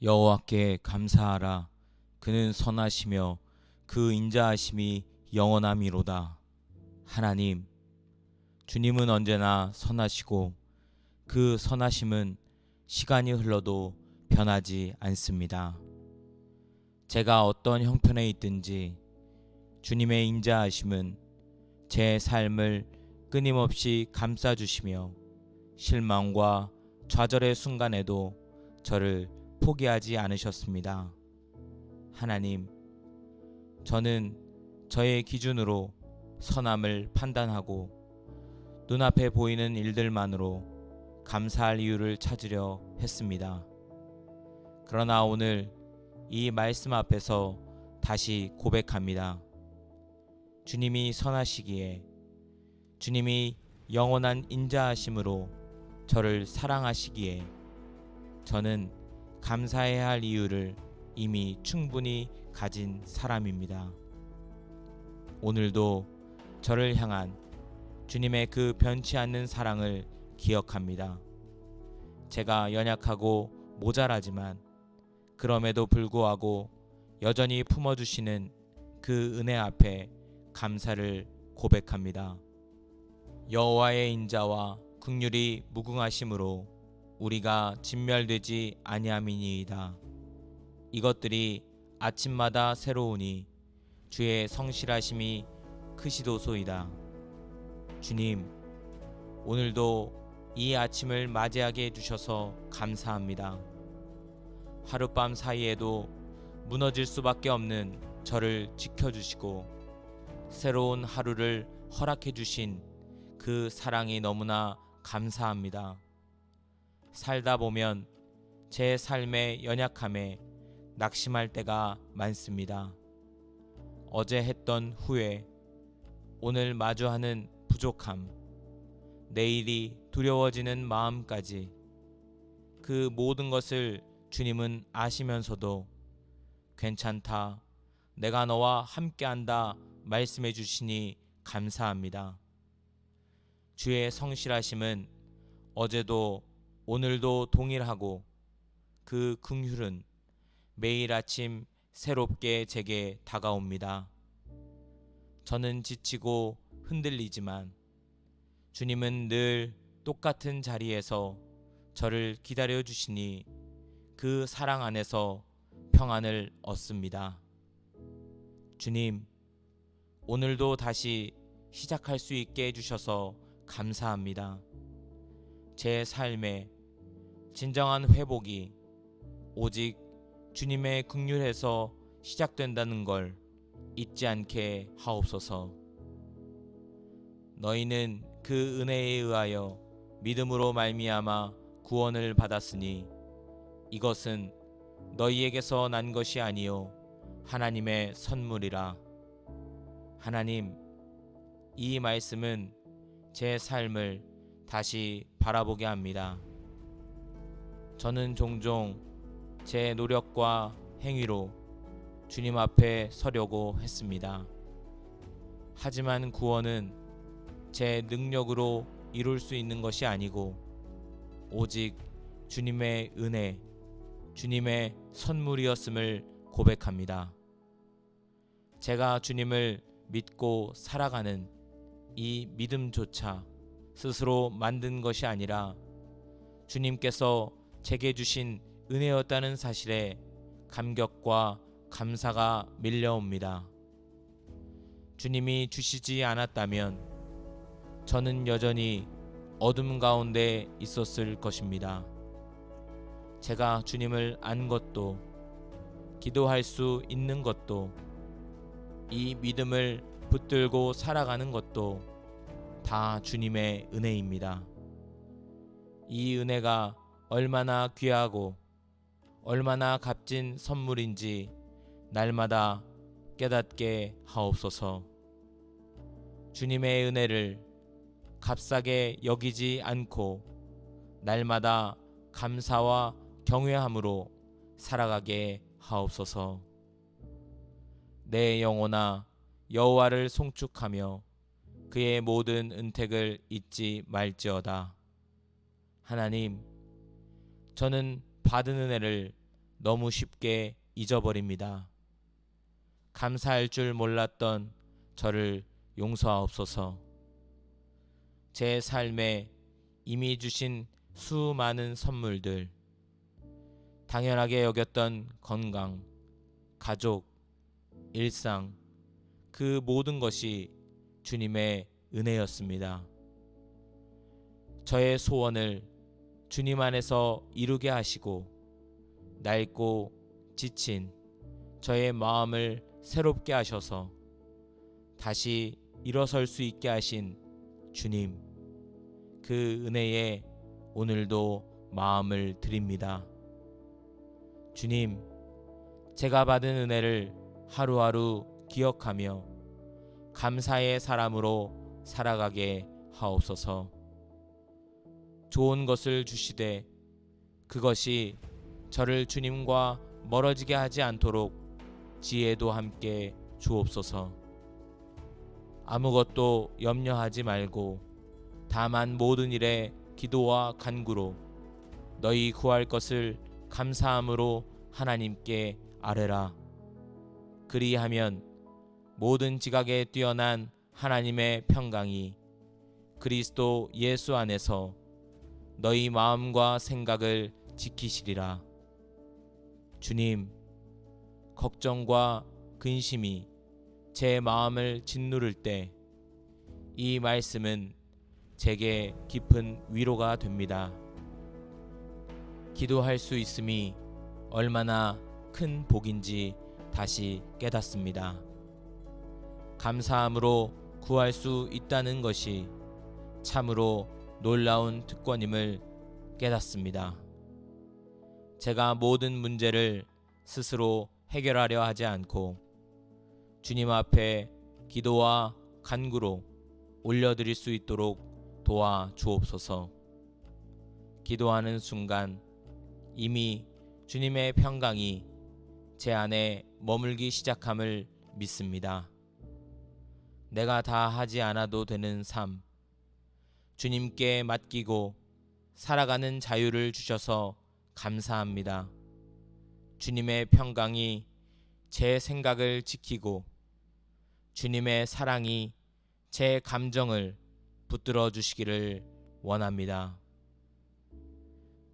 여호와께 감사하라. 그는 선하시며 그 인자하심이 영원함이로다. 하나님, 주님은 언제나 선하시고 그 선하심은 시간이 흘러도 변하지 않습니다. 제가 어떤 형편에 있든지 주님의 인자하심은 제 삶을 끊임없이 감싸주시며 실망과 좌절의 순간에도 저를 포기하지 않으셨습니다. 하나님, 저는 저의 기준으로 선함을 판단하고 눈앞에 보이는 일들만으로 감사할 이유를 찾으려 했습니다. 그러나 오늘 이 말씀 앞에서 다시 고백합니다. 주님이 선하시기에, 주님이 영원한 인자하심으로 저를 사랑하시기에 저는 감사해야 할 이유를 이미 충분히 가진 사람입니다. 오늘도 저를 향한 주님의 그 변치 않는 사랑을 기억합니다. 제가 연약하고 모자라지만 그럼에도 불구하고 여전히 품어주시는 그 은혜 앞에 감사를 고백합니다. 여호와의 인자와 긍휼이 무궁하심으로 우리가 진멸되지 아니함이니이다. 이것들이 아침마다 새로우니 주의 성실하심이 크시도소이다. 주님, 오늘도 이 아침을 맞이하게 해주셔서 감사합니다. 하룻밤 사이에도 무너질 수밖에 없는 저를 지켜주시고 새로운 하루를 허락해 주신 그 사랑이 너무나 감사합니다. 살다 보면 제 삶의 연약함에 낙심할 때가 많습니다. 어제 했던 후회, 오늘 마주하는 부족함, 내일이 두려워지는 마음까지 그 모든 것을 주님은 아시면서도 괜찮다, 내가 너와 함께한다 말씀해 주시니 감사합니다. 주의 성실하심은 어제도 오늘도 동일하고 그 긍휼은 매일 아침 새롭게 제게 다가옵니다. 저는 지치고 흔들리지만 주님은 늘 똑같은 자리에서 저를 기다려 주시니 그 사랑 안에서 평안을 얻습니다. 주님, 오늘도 다시 시작할 수 있게 해주셔서 감사합니다. 제 삶에 진정한 회복이 오직 주님의 긍휼에서 시작된다는 걸 잊지 않게 하옵소서. 너희는 그 은혜에 의하여 믿음으로 말미암아 구원을 받았으니 이것은 너희에게서 난 것이 아니요 하나님의 선물이라. 하나님, 이 말씀은 제 삶을 다시 바라보게 합니다. 저는 종종 제 노력과 행위로 주님 앞에 서려고 했습니다. 하지만 구원은 제 능력으로 이룰 수 있는 것이 아니고 오직 주님의 은혜, 주님의 선물이었음을 고백합니다. 제가 주님을 믿고 살아가는 이 믿음조차 스스로 만든 것이 아니라 주님께서 제게 주신 은혜였다는 사실에 감격과 감사가 밀려옵니다. 주님이 주시지 않았다면 저는 여전히 어둠 가운데 있었을 것입니다. 제가 주님을 안 것도, 기도할 수 있는 것도, 이 믿음을 붙들고 살아가는 것도 다 주님의 은혜입니다. 이 은혜가 얼마나 귀하고 얼마나 값진 선물인지 날마다 깨닫게 하옵소서. 주님의 은혜를 값싸게 여기지 않고 날마다 감사와 경외함으로 살아가게 하옵소서. 내 영혼아 여호와를 송축하며 그의 모든 은택을 잊지 말지어다. 하나님, 저는 받은 은혜를 너무 쉽게 잊어버립니다. 감사할 줄 몰랐던 저를 용서하옵소서. 제 삶에 이미 주신 수많은 선물들, 당연하게 여겼던 건강, 가족, 일상, 그 모든 것이 주님의 은혜였습니다. 저의 소원을 주님 안에서 이루게 하시고 낡고 지친 저의 마음을 새롭게 하셔서 다시 일어설 수 있게 하신 주님, 그 은혜에 오늘도 마음을 드립니다. 주님, 제가 받은 은혜를 하루하루 기억하며 감사의 사람으로 살아가게 하옵소서. 좋은 것을 주시되 그것이 저를 주님과 멀어지게 하지 않도록 지혜도 함께 주옵소서. 아무것도 염려하지 말고 다만 모든 일에 기도와 간구로 너희 구할 것을 감사함으로 하나님께 아뢰라. 그리하면 모든 지각에 뛰어난 하나님의 평강이 그리스도 예수 안에서 너희 마음과 생각을 지키시리라. 주님, 걱정과 근심이 제 마음을 짓누를 때 이 말씀은 제게 깊은 위로가 됩니다. 기도할 수 있음이 얼마나 큰 복인지 다시 깨닫습니다. 감사함으로 구할 수 있다는 것이 참으로 놀라운 특권임을 깨닫습니다. 제가 모든 문제를 스스로 해결하려 하지 않고 주님 앞에 기도와 간구로 올려드릴 수 있도록 도와 주옵소서. 기도하는 순간 이미 주님의 평강이 제 안에 머물기 시작함을 믿습니다. 내가 다 하지 않아도 되는 삶, 주님께 맡기고 살아가는 자유를 주셔서 감사합니다. 주님의 평강이 제 생각을 지키고 주님의 사랑이 제 감정을 붙들어 주시기를 원합니다.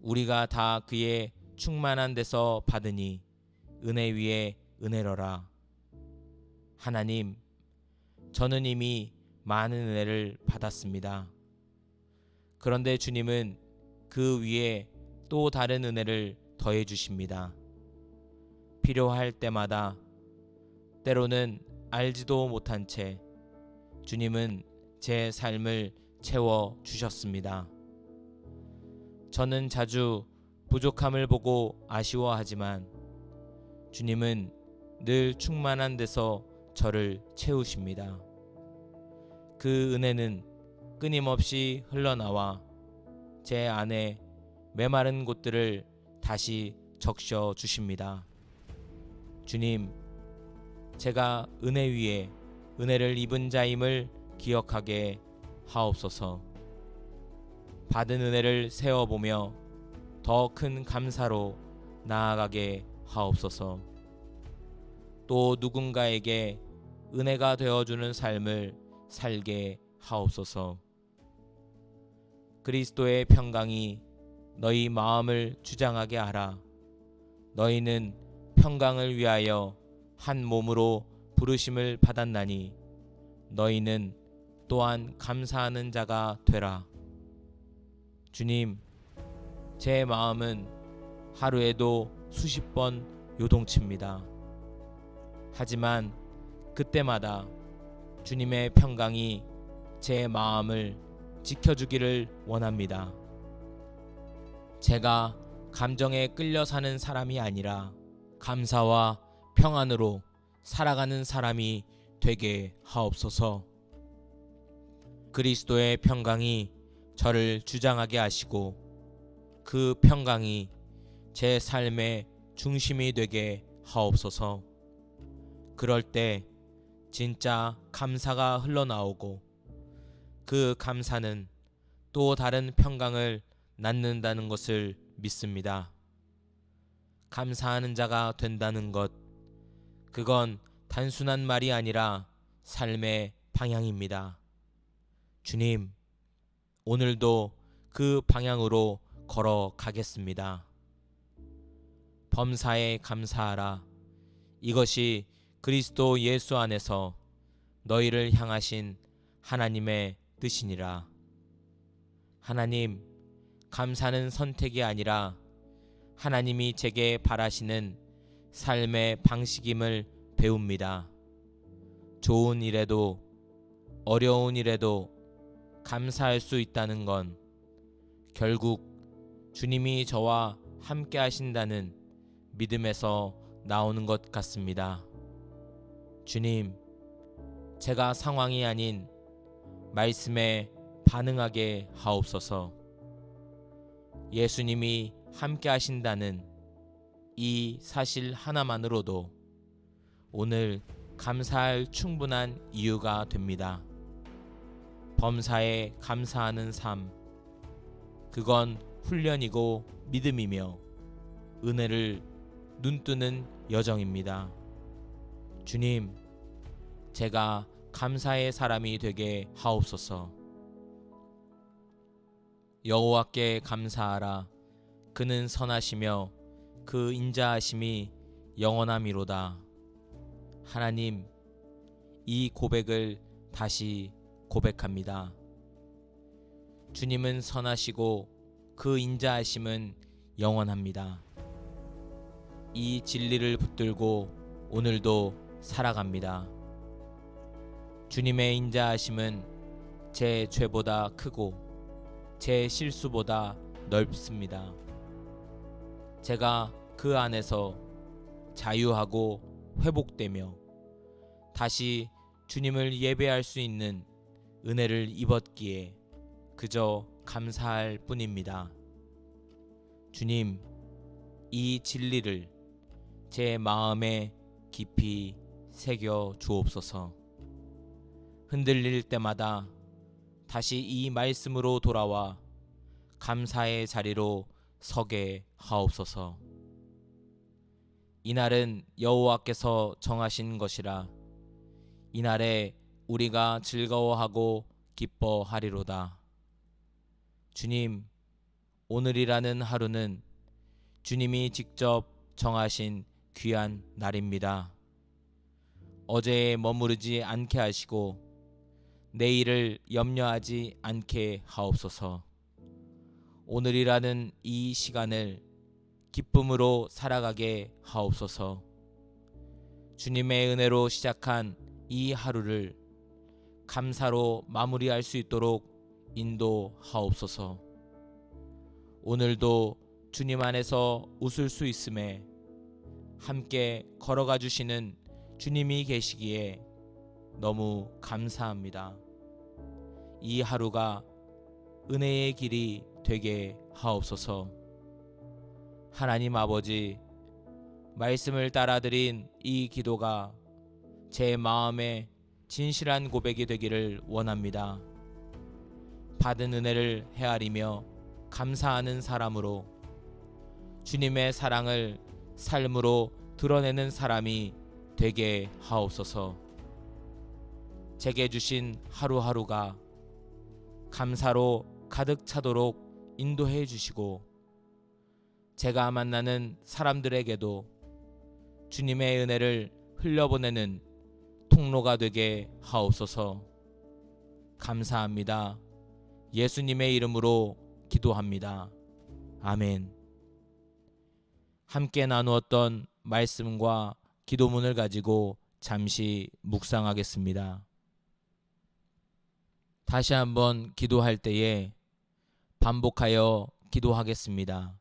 우리가 다 그의 충만한 데서 받으니 은혜 위에 은혜로라. 하나님, 저는 이미 많은 은혜를 받았습니다. 그런데 주님은 그 위에 또 다른 은혜를 더해 주십니다. 필요할 때마다, 때로는 알지도 못한 채 주님은 제 삶을 채워 주셨습니다. 저는 자주 부족함을 보고 아쉬워하지만 주님은 늘 충만한 데서 저를 채우십니다. 그 은혜는 끊임없이 흘러나와 제 안에 메마른 곳들을 다시 적셔 주십니다. 주님, 제가 은혜 위에 은혜를 입은 자임을 기억하게 하옵소서. 받은 은혜를 세어보며 더 큰 감사로 나아가게 하옵소서. 또 누군가에게 은혜가 되어주는 삶을 살게 하옵소서. 그리스도의 평강이 너희 마음을 주장하게 하라. 너희는 평강을 위하여 한 몸으로 부르심을 받았나니 너희는 또한 감사하는 자가 되라. 주님, 제 마음은 하루에도 수십 번 요동칩니다. 하지만 그때마다 주님의 평강이 제 마음을 지켜주기를 원합니다. 제가 감정에 끌려 사는 사람이 아니라 감사와 평안으로 살아가는 사람이 되게 하옵소서. 그리스도의 평강이 저를 주장하게 하시고 그 평강이 제 삶의 중심이 되게 하옵소서. 그럴 때 진짜 감사가 흘러나오고 그 감사는 또 다른 평강을 낳는다는 것을 믿습니다. 감사하는 자가 된다는 것, 그건 단순한 말이 아니라 삶의 방향입니다. 주님, 오늘도 그 방향으로 걸어가겠습니다. 범사에 감사하라. 이것이 그리스도 예수 안에서 너희를 향하신 하나님의 뜻이니라. 하나님, 감사는 선택이 아니라 하나님이 제게 바라시는 삶의 방식임을 배웁니다. 좋은 일에도 어려운 일에도 감사할 수 있다는 건 결국 주님이 저와 함께 하신다는 믿음에서 나오는 것 같습니다. 주님, 제가 상황이 아닌 말씀에 반응하게 하옵소서. 예수님이 함께 하신다는 이 사실 하나만으로도 오늘 감사할 충분한 이유가 됩니다. 범사에 감사하는 삶, 그건 훈련이고 믿음이며 은혜를 눈뜨는 여정입니다. 주님, 제가 감사의 사람이 되게 하옵소서. 여호와께 감사하라. 그는 선하시며 그 인자하심이 영원함이로다. 하나님, 이 고백을 다시 고백합니다. 주님은 선하시고 그 인자하심은 영원합니다. 이 진리를 붙들고 오늘도 살아갑니다. 주님의 인자하심은 제 죄보다 크고 제 실수보다 넓습니다. 제가 그 안에서 자유하고 회복되며 다시 주님을 예배할 수 있는 은혜를 입었기에 그저 감사할 뿐입니다. 주님, 이 진리를 제 마음에 깊이 새겨 주옵소서. 흔들릴 때마다 다시 이 말씀으로 돌아와 감사의 자리로 서게 하옵소서. 이날은 여호와께서 정하신 것이라. 이날에 우리가 즐거워하고 기뻐하리로다. 주님, 오늘이라는 하루는 주님이 직접 정하신 귀한 날입니다. 어제에 머무르지 않게 하시고 내일을 염려하지 않게 하옵소서. 오늘이라는 이 시간을 기쁨으로 살아가게 하옵소서. 주님의 은혜로 시작한 이 하루를 감사로 마무리할 수 있도록 인도하옵소서. 오늘도 주님 안에서 웃을 수 있음에 함께 걸어가 주시는 주님이 계시기에 너무 감사합니다. 이 하루가 은혜의 길이 되게 하옵소서. 하나님 아버지, 말씀을 따라드린 이 기도가 제 마음에 진실한 고백이 되기를 원합니다. 받은 은혜를 헤아리며 감사하는 사람으로 주님의 사랑을 삶으로 드러내는 사람이 되게 하옵소서. 제게 주신 하루하루가 감사로 가득 차도록 인도해 주시고 제가 만나는 사람들에게도 주님의 은혜를 흘려보내는 통로가 되게 하옵소서. 감사합니다. 예수님의 이름으로 기도합니다. 아멘. 함께 나누었던 말씀과 기도문을 가지고 잠시 묵상하겠습니다. 다시 한번 기도할 때에 반복하여 기도하겠습니다.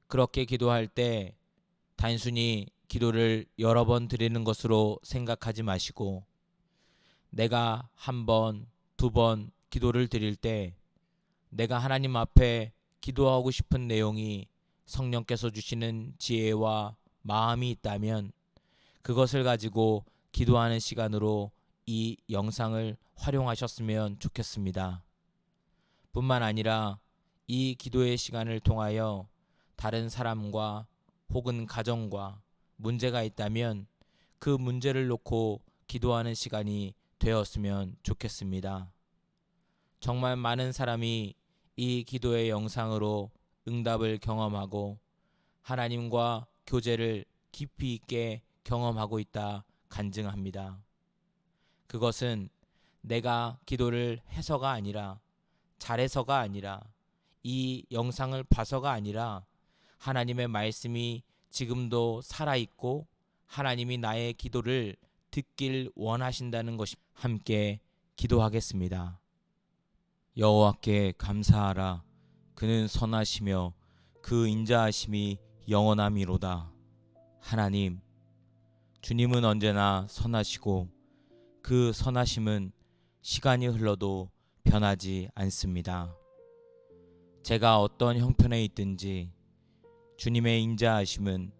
그렇게 기도할 때 단순히 기도를 여러 번 드리는 것으로 생각하지 마시고 내가 한 번, 두 번 기도를 드릴 때 내가 하나님 앞에 기도하고 싶은 내용이 성령께서 주시는 지혜와 마음이 있다면 그것을 가지고 기도하는 시간으로 이 영상을 활용하셨으면 좋겠습니다. 뿐만 아니라 이 기도의 시간을 통하여 다른 사람과 혹은 가정과 문제가 있다면 그 문제를 놓고 기도하는 시간이 되었으면 좋겠습니다. 정말 많은 사람이 이 기도의 영상으로 응답을 경험하고 하나님과 교제를 깊이 있게 경험하고 있다 간증합니다. 그것은 내가 기도를 해서가 아니라, 잘해서가 아니라, 이 영상을 봐서가 아니라 하나님의 말씀이 지금도 살아있고 하나님이 나의 기도를 듣길 원하신다는 것이. 함께 기도하겠습니다. 여호와께 감사하라. 그는 선하시며 그 인자하심이 영원함이로다. 하나님, 주님은 언제나 선하시고 그 선하심은 시간이 흘러도 변하지 않습니다. 제가 어떤 형편에 있든지 주님의 인자하심은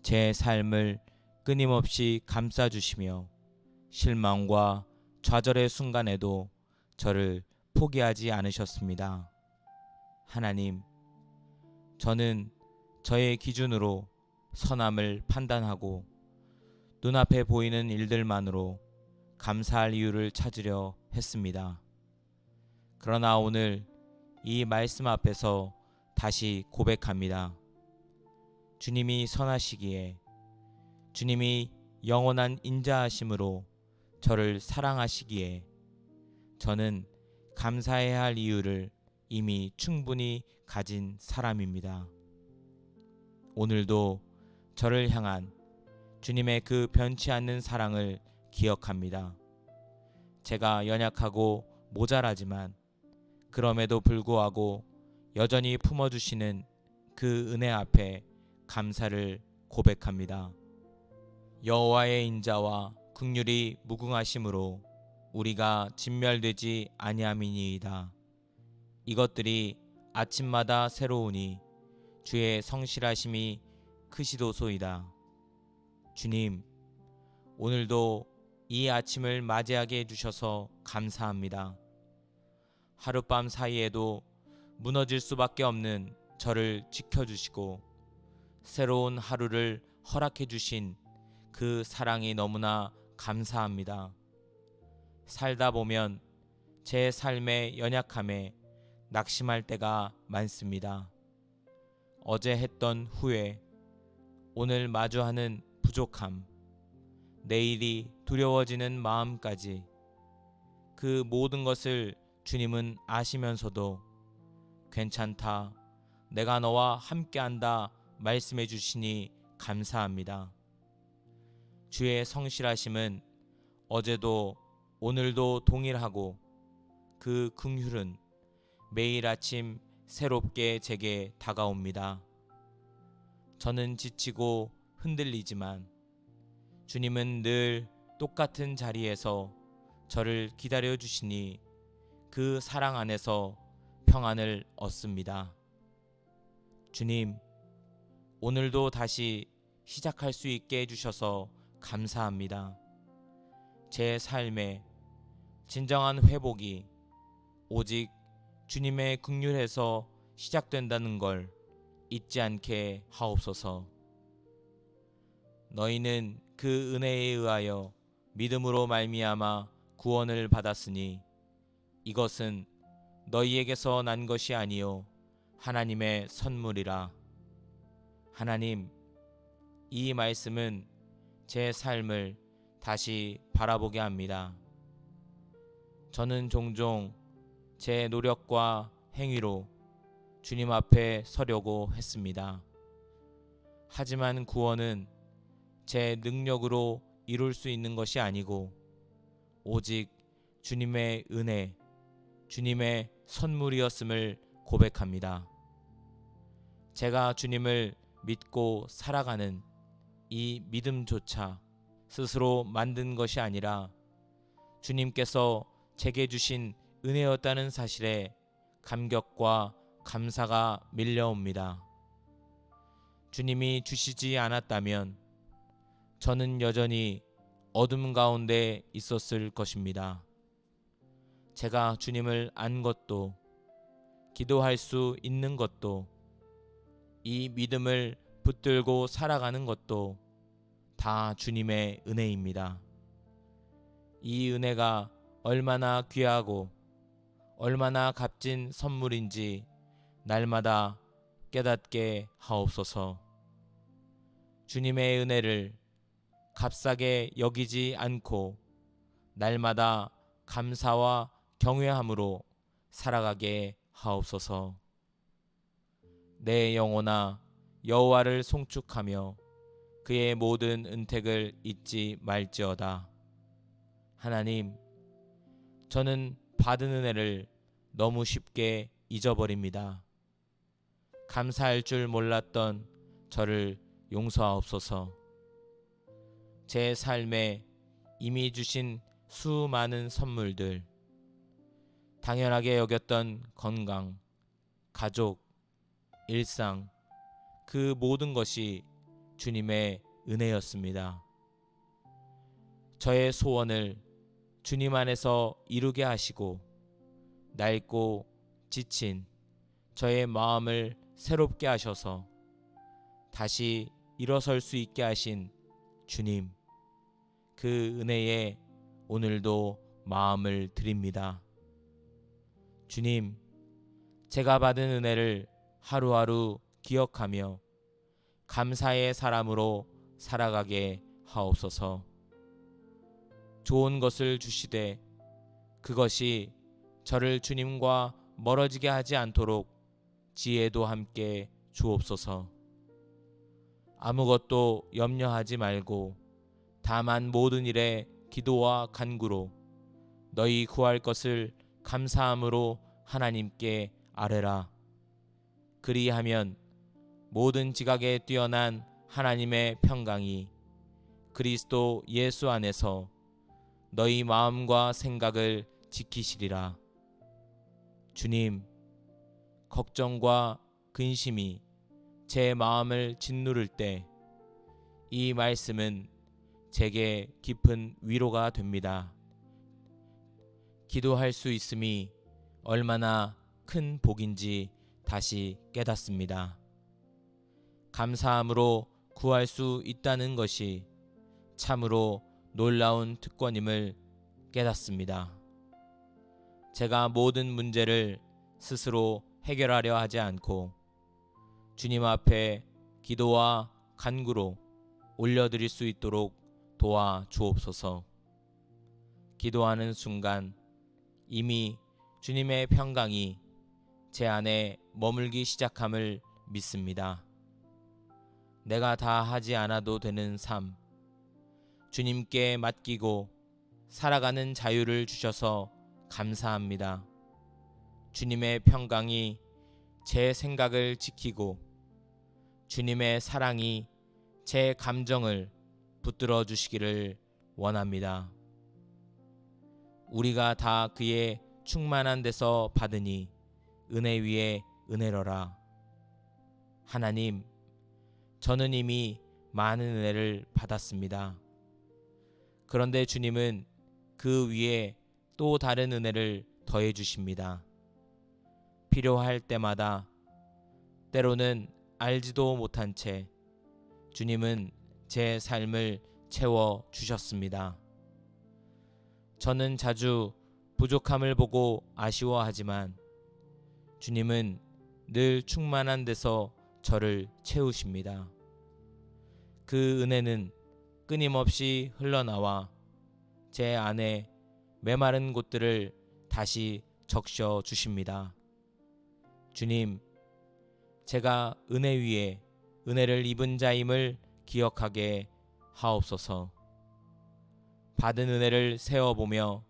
제 삶을 끊임없이 감싸주시며 실망과 좌절의 순간에도 저를 포기하지 않으셨습니다. 하나님, 저는 저의 기준으로 선함을 판단하고 눈앞에 보이는 일들만으로 감사할 이유를 찾으려 했습니다. 그러나 오늘 이 말씀 앞에서 다시 고백합니다. 주님이 선하시기에, 주님이 영원한 인자하심으로 저를 사랑하시기에 저는 감사해야 할 이유를 이미 충분히 가진 사람입니다. 오늘도 저를 향한 주님의 그 변치 않는 사랑을 기억합니다. 제가 연약하고 모자라지만 그럼에도 불구하고 여전히 품어주시는 그 은혜 앞에 감사를 고백합니다. 여호와의 인자와 긍휼이 무궁하심으로 우리가 진멸되지 아니함이니이다. 이것들이 아침마다 새로우니 주의 성실하심이 크시도소이다. 주님, 오늘도 이 아침을 맞이하게 해주셔서 감사합니다. 하룻밤 사이에도 무너질 수밖에 없는 저를 지켜주시고 새로운 하루를 허락해 주신 그 사랑이 너무나 감사합니다. 살다 보면 제 삶의 연약함에 낙심할 때가 많습니다. 어제 했던 후회, 오늘 마주하는 부족함, 내일이 두려워지는 마음까지 그 모든 것을 주님은 아시면서도 괜찮다, 내가 너와 함께한다 말씀해 주시니 감사합니다. 주의 성실하심은 어제도 오늘도 동일하고 그 긍휼은 매일 아침 새롭게 제게 다가옵니다. 저는 지치고 흔들리지만 주님은 늘 똑같은 자리에서 저를 기다려 주시니 그 사랑 안에서 평안을 얻습니다. 주님, 오늘도 다시 시작할 수 있게 해주셔서 감사합니다. 제 삶의 진정한 회복이 오직 주님의 긍휼에서 시작된다는 걸 잊지 않게 하옵소서. 너희는 그 은혜에 의하여 믿음으로 말미암아 구원을 받았으니 이것은 너희에게서 난 것이 아니요 하나님의 선물이라. 하나님, 이 말씀은 제 삶을 다시 바라보게 합니다. 저는 종종 제 노력과 행위로 주님 앞에 서려고 했습니다. 하지만 구원은 제 능력으로 이룰 수 있는 것이 아니고 오직 주님의 은혜, 주님의 선물이었음을 고백합니다. 제가 주님을 믿고 살아가는 이 믿음조차 스스로 만든 것이 아니라 주님께서 제게 주신 은혜였다는 사실에 감격과 감사가 밀려옵니다. 주님이 주시지 않았다면 저는 여전히 어둠 가운데 있었을 것입니다. 제가 주님을 안 것도, 기도할 수 있는 것도, 이 믿음을 붙들고 살아가는 것도 다 주님의 은혜입니다. 이 은혜가 얼마나 귀하고 얼마나 값진 선물인지 날마다 깨닫게 하옵소서. 주님의 은혜를 값싸게 여기지 않고 날마다 감사와 경외함으로 살아가게 하옵소서. 내 영혼아 여호와를 송축하며 그의 모든 은택을 잊지 말지어다. 하나님, 저는 받은 은혜를 너무 쉽게 잊어버립니다. 감사할 줄 몰랐던 저를 용서하옵소서. 제 삶에 이미 주신 수많은 선물들, 당연하게 여겼던 건강, 가족, 일상, 그 모든 것이 주님의 은혜였습니다. 저의 소원을 주님 안에서 이루게 하시고 낡고 지친 저의 마음을 새롭게 하셔서 다시 일어설 수 있게 하신 주님, 그 은혜에 오늘도 마음을 드립니다. 주님, 제가 받은 은혜를 하루하루 기억하며 감사의 사람으로 살아가게 하옵소서. 좋은 것을 주시되 그것이 저를 주님과 멀어지게 하지 않도록 지혜도 함께 주옵소서. 아무것도 염려하지 말고 다만 모든 일에 기도와 간구로 너희 구할 것을 감사함으로 하나님께 아뢰라. 그리하면 모든 지각에 뛰어난 하나님의 평강이 그리스도 예수 안에서 너희 마음과 생각을 지키시리라. 주님, 걱정과 근심이 제 마음을 짓누를 때 이 말씀은 제게 깊은 위로가 됩니다. 기도할 수 있음이 얼마나 큰 복인지 다시 깨닫습니다. 감사함으로 구할 수 있다는 것이 참으로 놀라운 특권임을 깨닫습니다. 제가 모든 문제를 스스로 해결하려 하지 않고 주님 앞에 기도와 간구로 올려드릴 수 있도록 도와 주옵소서. 기도하는 순간 이미 주님의 평강이 제 안에 머물기 시작함을 믿습니다. 내가 다 하지 않아도 되는 삶, 주님께 맡기고 살아가는 자유를 주셔서 감사합니다. 주님의 평강이 제 생각을 지키고 주님의 사랑이 제 감정을 붙들어 주시기를 원합니다. 우리가 다 그의 충만한 데서 받으니 은혜 위에 은혜로라. 하나님, 저는 이미 많은 은혜를 받았습니다. 그런데 주님은 그 위에 또 다른 은혜를 더해 주십니다. 필요할 때마다, 때로는 알지도 못한 채 주님은 제 삶을 채워 주셨습니다. 저는 자주 부족함을 보고 아쉬워하지만 주님은 늘 충만한 데서 저를 채우십니다. 그 은혜는 끊임없이 흘러나와 제 안에 메마른 곳들을 다시 적셔 주십니다. 주님, 제가 은혜 위에 은혜를 입은 자임을 기억하게 하옵소서. 받은 은혜를 세어보며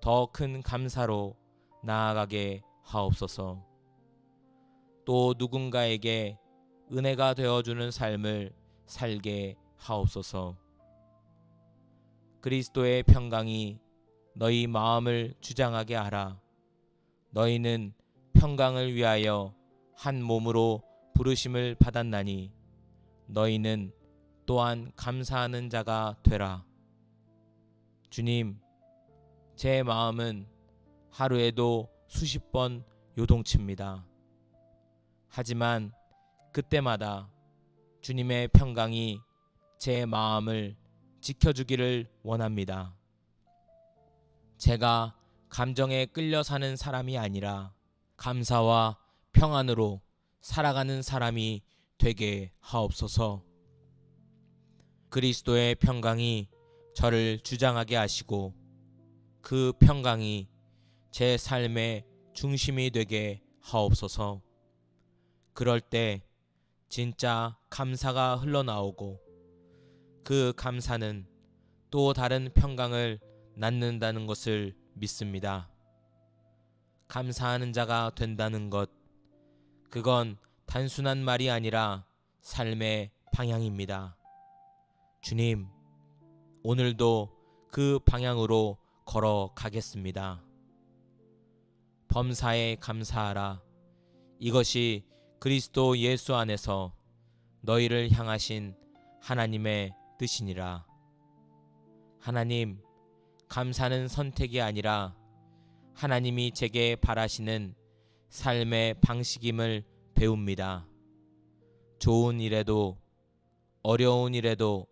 더 큰 감사로 나아가게 하옵소서. 또 누군가에게 은혜가 되어주는 삶을 살게 하옵소서. 그리스도의 평강이 너희 마음을 주장하게 하라. 너희는 평강을 위하여 한 몸으로 부르심을 받았나니 너희는 또한 감사하는 자가 되라. 주님, 제 마음은 하루에도 수십 번 요동칩니다. 하지만 그때마다 주님의 평강이 제 마음을 지켜주기를 원합니다. 제가 감정에 끌려 사는 사람이 아니라 감사와 평안으로 살아가는 사람이 되게 하옵소서. 그리스도의 평강이 저를 주장하게 하시고 그 평강이 제 삶의 중심이 되게 하옵소서. 그럴 때 진짜 감사가 흘러나오고 그 감사는 또 다른 평강을 낳는다는 것을 믿습니다. 감사하는 자가 된다는 것, 그건 단순한 말이 아니라 삶의 방향입니다. 주님, 오늘도 그 방향으로 걸어가겠습니다. 범사에 감사하라. 이것이 그리스도 예수 안에서 너희를 향하신 하나님의 뜻이니라. 하나님, 감사는 선택이 아니라 하나님이 제게 바라시는 삶의 방식임을 배웁니다. 좋은 일에도 어려운 일에도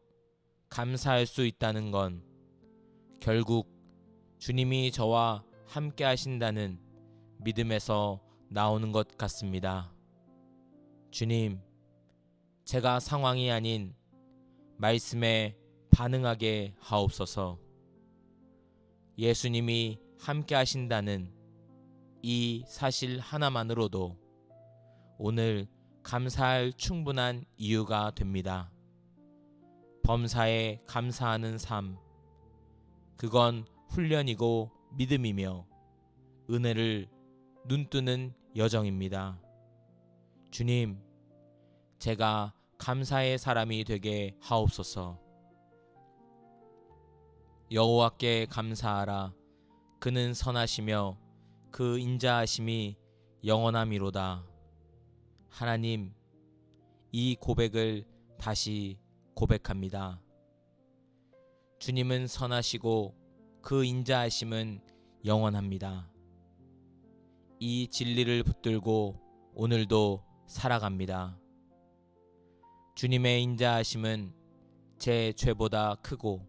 감사할 수 있다는 건 결국 주님이 저와 함께 하신다는 믿음에서 나오는 것 같습니다. 주님, 제가 상황이 아닌 말씀에 반응하게 하옵소서. 예수님이 함께 하신다는 이 사실 하나만으로도 오늘 감사할 충분한 이유가 됩니다. 범사에 감사하는 삶, 그건 훈련이고 믿음이며 은혜를 눈뜨는 여정입니다. 주님, 제가 감사의 사람이 되게 하옵소서. 여호와께 감사하라. 그는 선하시며 그 인자하심이 영원함이로다. 하나님, 이 고백을 다시 고백합니다. 주님은 선하시고 그 인자하심은 영원합니다. 이 진리를 붙들고 오늘도 살아갑니다. 주님의 인자하심은 제 죄보다 크고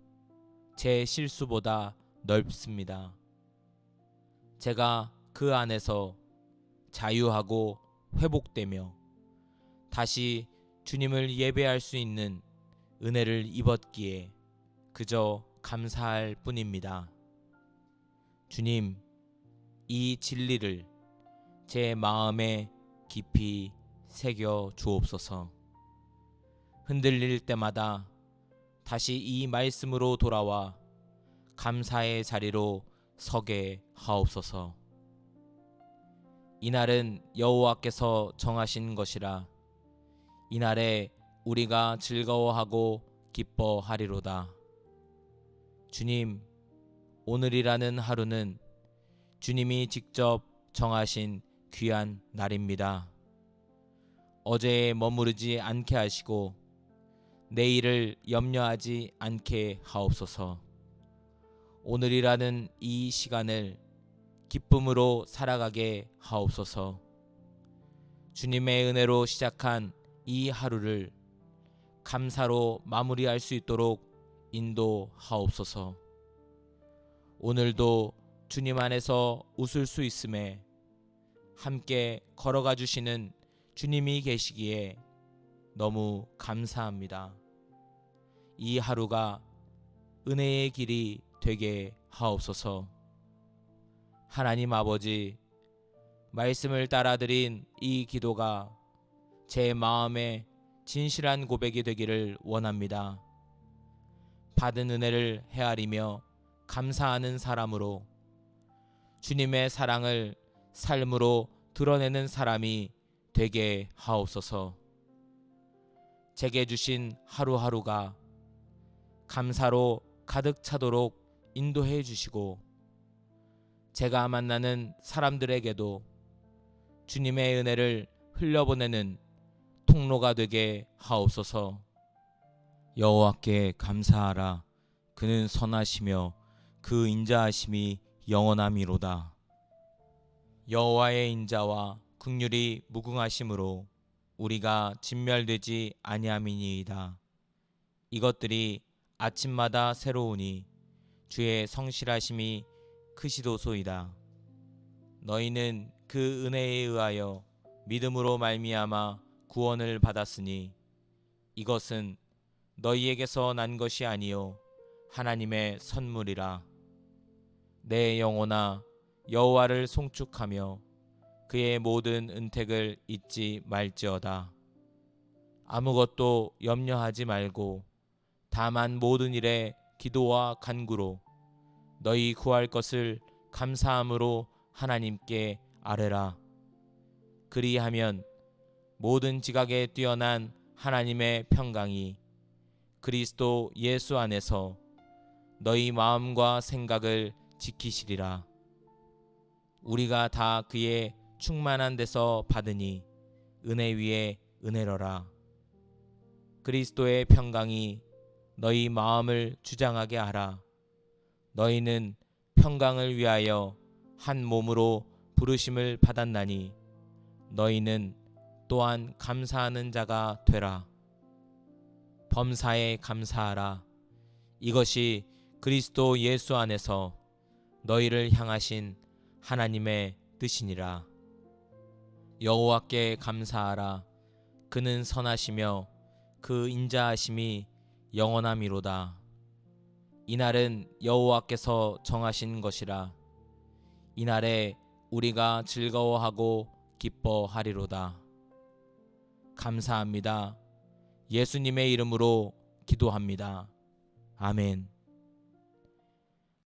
제 실수보다 넓습니다. 제가 그 안에서 자유하고 회복되며 다시 주님을 예배할 수 있는 은혜를 입었기에 그저 감사할 뿐입니다. 주님, 이 진리를 제 마음에 깊이 새겨 주옵소서. 흔들릴 때마다 다시 이 말씀으로 돌아와 감사의 자리로 서게 하옵소서. 이날은 여호와께서 정하신 것이라. 이날에 우리가 즐거워하고 기뻐하리로다. 주님, 오늘이라는 하루는 주님이 직접 정하신 귀한 날입니다. 어제에 머무르지 않게 하시고 내일을 염려하지 않게 하옵소서. 오늘이라는 이 시간을 기쁨으로 살아가게 하옵소서. 주님의 은혜로 시작한 이 하루를 감사로 마무리할 수 있도록 인도하옵소서. 오늘도 주님 안에서 웃을 수 있음에 함께 걸어가 주시는 주님이 계시기에 너무 감사합니다. 이 하루가 은혜의 길이 되게 하옵소서. 하나님 아버지, 말씀을 따라드린 이 기도가 제 마음에 진실한 고백이 되기를 원합니다. 받은 은혜를 헤아리며 감사하는 사람으로 주님의 사랑을 삶으로 드러내는 사람이 되게 하옵소서. 제게 주신 하루하루가 감사로 가득 차도록 인도해 주시고 제가 만나는 사람들에게도 주님의 은혜를 흘려보내는 통로가 되게 하옵소서. 여호와께 감사하라. 그는 선하시며 그 인자하심이 영원함이로다. 여호와의 인자와 긍휼이 무궁하심으로 우리가 진멸되지 아니함이니이다. 이것들이 아침마다 새로우니 주의 성실하심이 크시도소이다. 너희는 그 은혜에 의하여 믿음으로 말미암아 구원을 받았으니 이것은 너희에게서 난 것이 아니요 하나님의 선물이라. 내 영혼아 여호와를 송축하며 그의 모든 은택을 잊지 말지어다. 아무것도 염려하지 말고 다만 모든 일에 기도와 간구로 너희 구할 것을 감사함으로 하나님께 아뢰라. 그리하면 모든 지각에 뛰어난 하나님의 평강이 그리스도 예수 안에서 너희 마음과 생각을 지키시리라. 우리가 다 그의 충만한 데서 받으니 은혜 위에 은혜로라. 그리스도의 평강이 너희 마음을 주장하게 하라. 너희는 평강을 위하여 한 몸으로 부르심을 받았나니 너희는 또한 감사하는 자가 되라. 범사에 감사하라. 이것이 그리스도 예수 안에서 너희를 향하신 하나님의 뜻이니라. 여호와께 감사하라. 그는 선하시며 그 인자하심이 영원함이로다. 이날은 여호와께서 정하신 것이라. 이날에 우리가 즐거워하고 기뻐하리로다. 감사합니다. 예수님의 이름으로 기도합니다. 아멘.